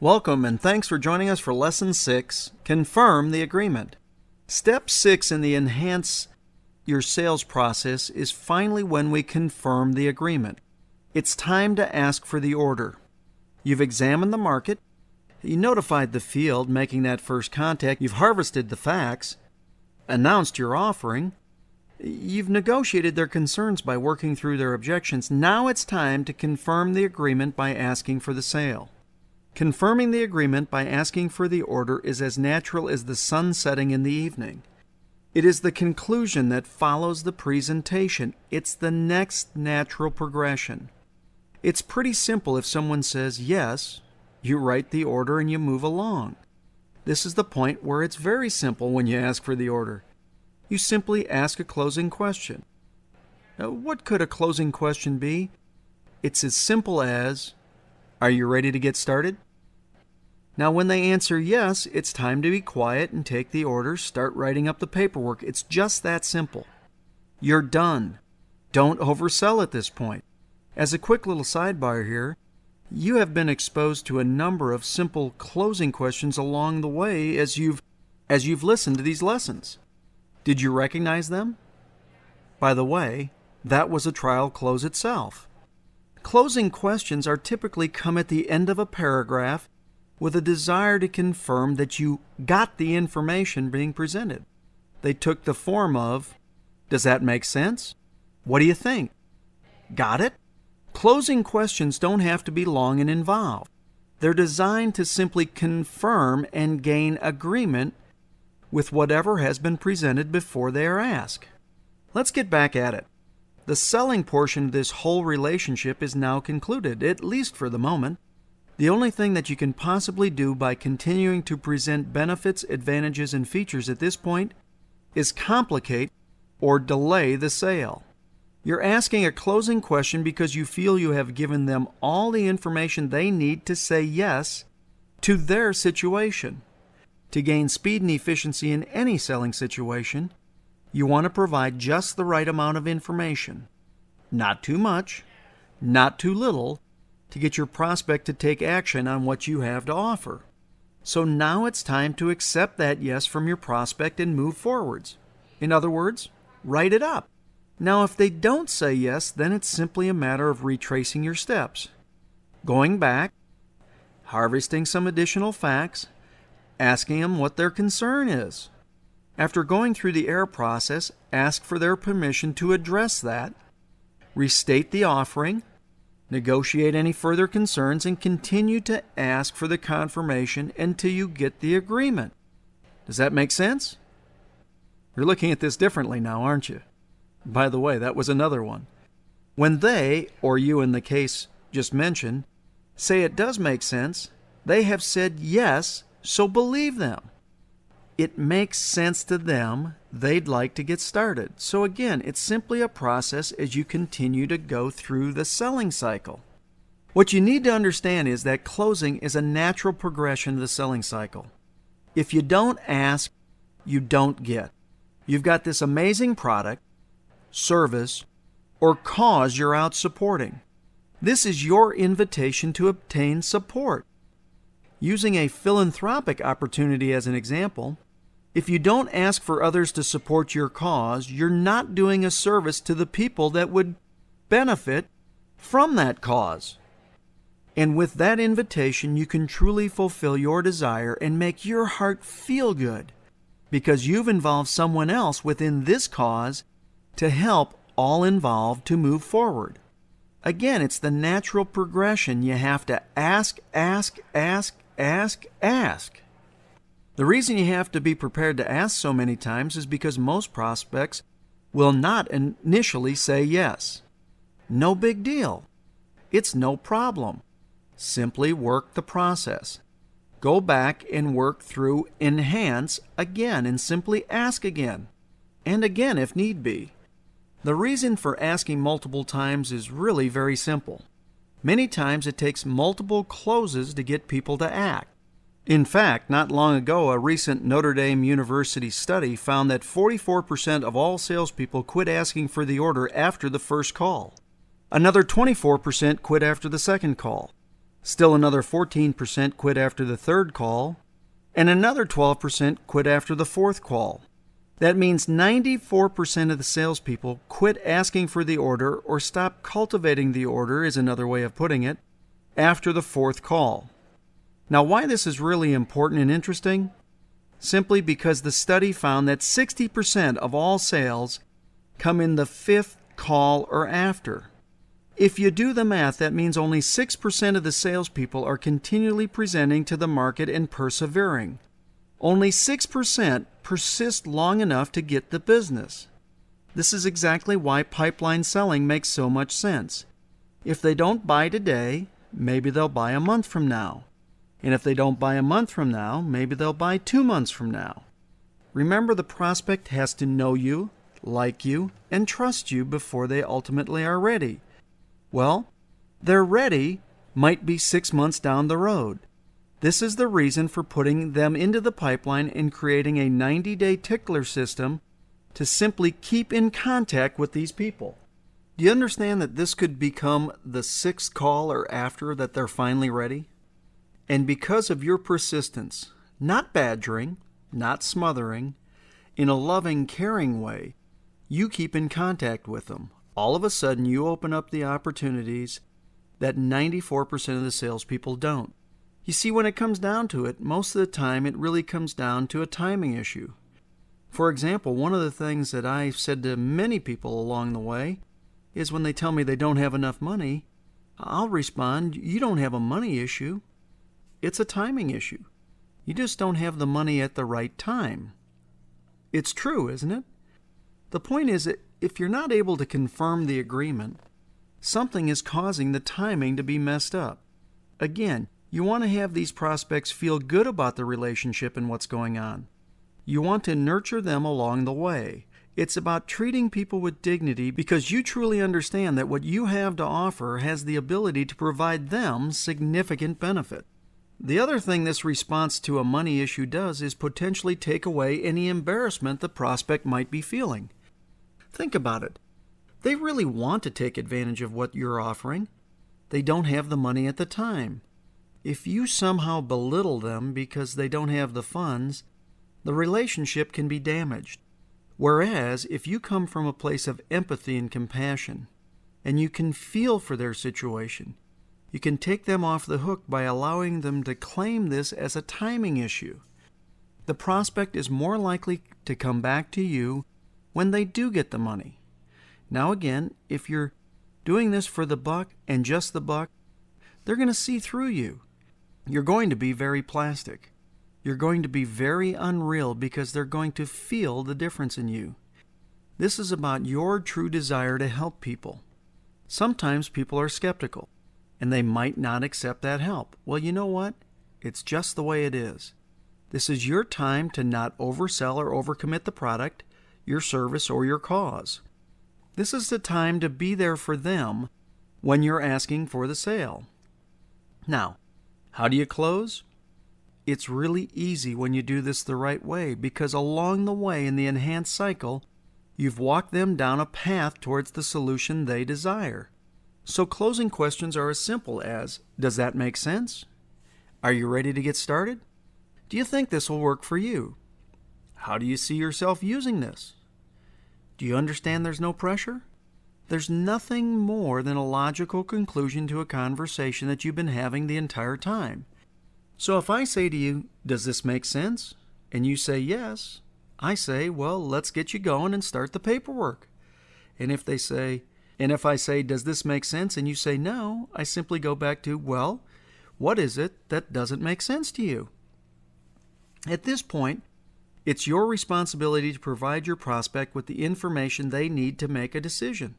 Welcome and thanks for joining us for Lesson 6, Confirm the Agreement. Step 6 in the Enhance Your Sales process is finally when we confirm the agreement. It's time to ask for the order. You've examined the market, you notified the field making that first contact, you've harvested the facts, announced your offering, you've negotiated their concerns by working through their objections. Now it's time to confirm the agreement by asking for the sale. Confirming the agreement by asking for the order is as natural as the sun setting in the evening. It is the conclusion that follows the presentation. It's the next natural progression. It's pretty simple if someone says yes, you write the order and you move along. This is the point where it's very simple when you ask for the order. You simply ask a closing question. Now, what could a closing question be? It's as simple as, "Are you ready to get started?" Now, when they answer yes, it's time to be quiet and take the order, start writing up the paperwork. It's just that simple. You're done. Don't oversell at this point. As a quick little sidebar here, you have been exposed to a number of simple closing questions along the way as you've listened to these lessons. Did you recognize them? By the way, that was a trial close itself. Closing questions are typically come at the end of a paragraph with a desire to confirm that you got the information being presented. They took the form of, "Does that make sense? What do you think? Got it?" Closing questions don't have to be long and involved. They're designed to simply confirm and gain agreement with whatever has been presented before they are asked. Let's get back at it. The selling portion of this whole relationship is now concluded, at least for the moment. The only thing that you can possibly do by continuing to present benefits, advantages, and features at this point is complicate or delay the sale. You're asking a closing question because you feel you have given them all the information they need to say yes to their situation. To gain speed and efficiency in any selling situation, you want to provide just the right amount of information. Not too much, not too little, to get your prospect to take action on what you have to offer. So now it's time to accept that yes from your prospect and move forwards. In other words, write it up. Now if they don't say yes, then it's simply a matter of retracing your steps. Going back, harvesting some additional facts, asking them what their concern is. After going through the AIR process, ask for their permission to address that, restate the offering, negotiate any further concerns, and continue to ask for the confirmation until you get the agreement. Does that make sense? You're looking at this differently now, aren't you? By the way, that was another one. When they, or you in the case just mentioned, say it does make sense, they have said yes, so believe them. It makes sense to them. They'd like to get started. So again, it's simply a process as you continue to go through the selling cycle. What you need to understand is that closing is a natural progression of the selling cycle. If you don't ask, you don't get. You've got this amazing product, service, or cause you're out supporting. This is your invitation to obtain support. Using a philanthropic opportunity as an example, if you don't ask for others to support your cause, you're not doing a service to the people that would benefit from that cause. And with that invitation, you can truly fulfill your desire and make your heart feel good because you've involved someone else within this cause to help all involved to move forward. Again, it's the natural progression. You have to ask, ask, ask, ask, ask. The reason you have to be prepared to ask so many times is because most prospects will not initially say yes. No big deal. It's no problem. Simply work the process. Go back and work through enhance again and simply ask again and again if need be. The reason for asking multiple times is really very simple. Many times it takes multiple closes to get people to act. In fact, not long ago, a recent Notre Dame University study found that 44% of all salespeople quit asking for the order after the first call. Another 24% quit after the second call. Still another 14% quit after the third call, and another 12% quit after the fourth call. That means 94% of the salespeople quit asking for the order or stop cultivating the order, is another way of putting it, after the fourth call. Now, why this is really important and interesting? Simply because the study found that 60% of all sales come in the fifth call or after. If you do the math, that means only 6% of the salespeople are continually presenting to the market and persevering. Only 6% persist long enough to get the business. This is exactly why pipeline selling makes so much sense. If they don't buy today, maybe they'll buy a month from now. And if they don't buy a month from now, maybe they'll buy 2 months from now. Remember, the prospect has to know you, like you, and trust you before they ultimately are ready. Well, their ready might be 6 months down the road. This is the reason for putting them into the pipeline and creating a 90-day tickler system to simply keep in contact with these people. Do you understand that this could become the 6th call or after that they're finally ready? And because of your persistence, not badgering, not smothering, in a loving, caring way, you keep in contact with them. All of a sudden, you open up the opportunities that 94% of the salespeople don't. You see, when it comes down to it, most of the time it really comes down to a timing issue. For example, one of the things that I've said to many people along the way is when they tell me they don't have enough money, I'll respond, you don't have a money issue. It's a timing issue. You just don't have the money at the right time. It's true, isn't it? The point is that if you're not able to confirm the agreement, something is causing the timing to be messed up. Again, you want to have these prospects feel good about the relationship and what's going on. You want to nurture them along the way. It's about treating people with dignity because you truly understand that what you have to offer has the ability to provide them significant benefit. The other thing this response to a money issue does is potentially take away any embarrassment the prospect might be feeling. Think about it. They really want to take advantage of what you're offering. They don't have the money at the time. If you somehow belittle them because they don't have the funds, the relationship can be damaged. Whereas, if you come from a place of empathy and compassion, and you can feel for their situation, you can take them off the hook by allowing them to claim this as a timing issue. The prospect is more likely to come back to you when they do get the money. Now again, if you're doing this for the buck and just the buck, they're going to see through you. You're going to be very plastic. You're going to be very unreal because they're going to feel the difference in you. This is about your true desire to help people. Sometimes people are skeptical, and they might not accept that help. Well, you know what? It's just the way it is. This is your time to not oversell or overcommit the product, your service, or your cause. This is the time to be there for them when you're asking for the sale. Now, how do you close? It's really easy when you do this the right way because along the way in the enhanced cycle, you've walked them down a path towards the solution they desire. So closing questions are as simple as, does that make sense? Are you ready to get started? Do you think this will work for you? How do you see yourself using this? Do you understand there's no pressure? There's nothing more than a logical conclusion to a conversation that you've been having the entire time. So if I say to you, does this make sense? And you say yes, I say, well, let's get you going and start the paperwork. And if I say, does this make sense? And you say no, I simply go back to, well, what is it that doesn't make sense to you? At this point, it's your responsibility to provide your prospect with the information they need to make a decision.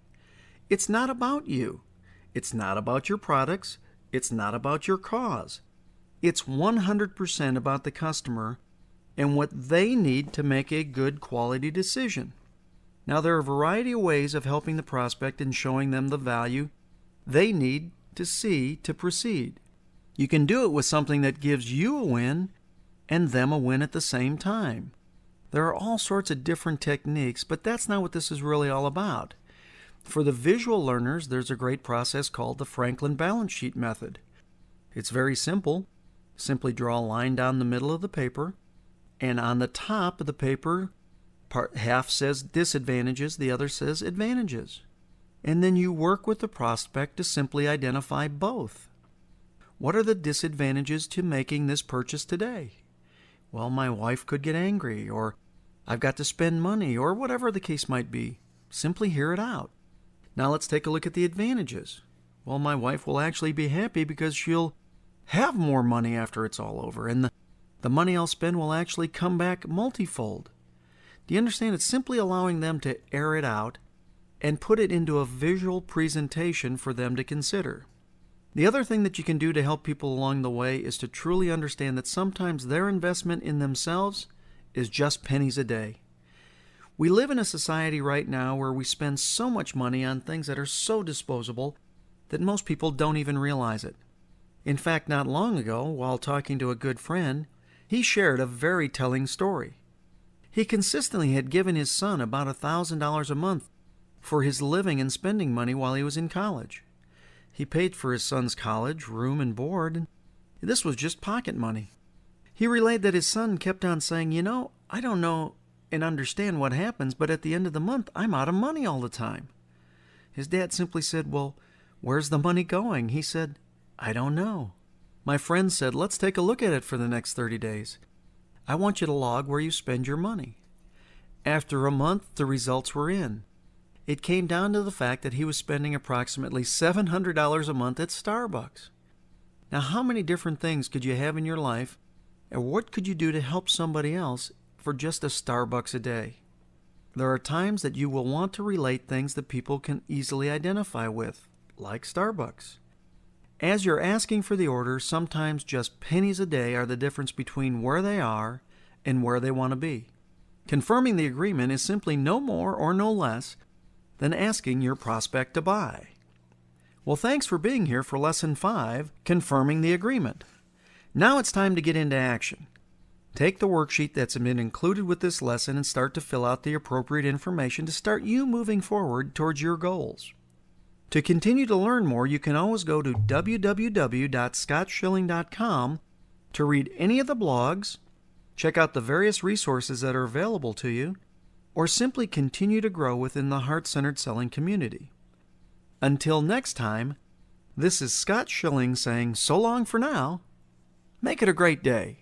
It's not about you. It's not about your products. It's not about your cause. It's 100% about the customer and what they need to make a good quality decision. Now, there are a variety of ways of helping the prospect and showing them the value they need to see to proceed. You can do it with something that gives you a win and them a win at the same time. There are all sorts of different techniques, but that's not what this is really all about. For the visual learners, there's a great process called the Franklin balance sheet method. It's very simple. Simply draw a line down the middle of the paper, and on the top of the paper, half says disadvantages, the other says advantages. And then you work with the prospect to simply identify both. What are the disadvantages to making this purchase today? Well, my wife could get angry, or I've got to spend money, or whatever the case might be. Simply hear it out. Now let's take a look at the advantages. Well, my wife will actually be happy because she'll have more money after it's all over, and the money I'll spend will actually come back multifold. Do you understand? It's simply allowing them to air it out and put it into a visual presentation for them to consider. The other thing that you can do to help people along the way is to truly understand that sometimes their investment in themselves is just pennies a day. We live in a society right now where we spend so much money on things that are so disposable that most people don't even realize it. In fact, not long ago, while talking to a good friend, he shared a very telling story. He consistently had given his son about $1,000 a month for his living and spending money while he was in college. He paid for his son's college, room, and board, and this was just pocket money. He relayed that his son kept on saying, I don't know and understand what happens, but at the end of the month, I'm out of money all the time. His dad simply said, well, where's the money going? He said, I don't know. My friend said, let's take a look at it for the next 30 days. I want you to log where you spend your money. After a month, the results were in. It came down to the fact that he was spending approximately $700 a month at Starbucks. Now, how many different things could you have in your life, and what could you do to help somebody else for just a Starbucks a day? There are times that you will want to relate things that people can easily identify with, like Starbucks. As you're asking for the order, sometimes just pennies a day are the difference between where they are and where they want to be. Confirming the agreement is simply no more or no less than asking your prospect to buy. Well, thanks for being here for Lesson 5, Confirming the Agreement. Now it's time to get into action. Take the worksheet that's been included with this lesson and start to fill out the appropriate information to start you moving forward towards your goals. To continue to learn more, you can always go to www.scottschilling.com to read any of the blogs, check out the various resources that are available to you, or simply continue to grow within the heart-centered selling community. Until next time, this is Scott Schilling saying so long for now. Make it a great day.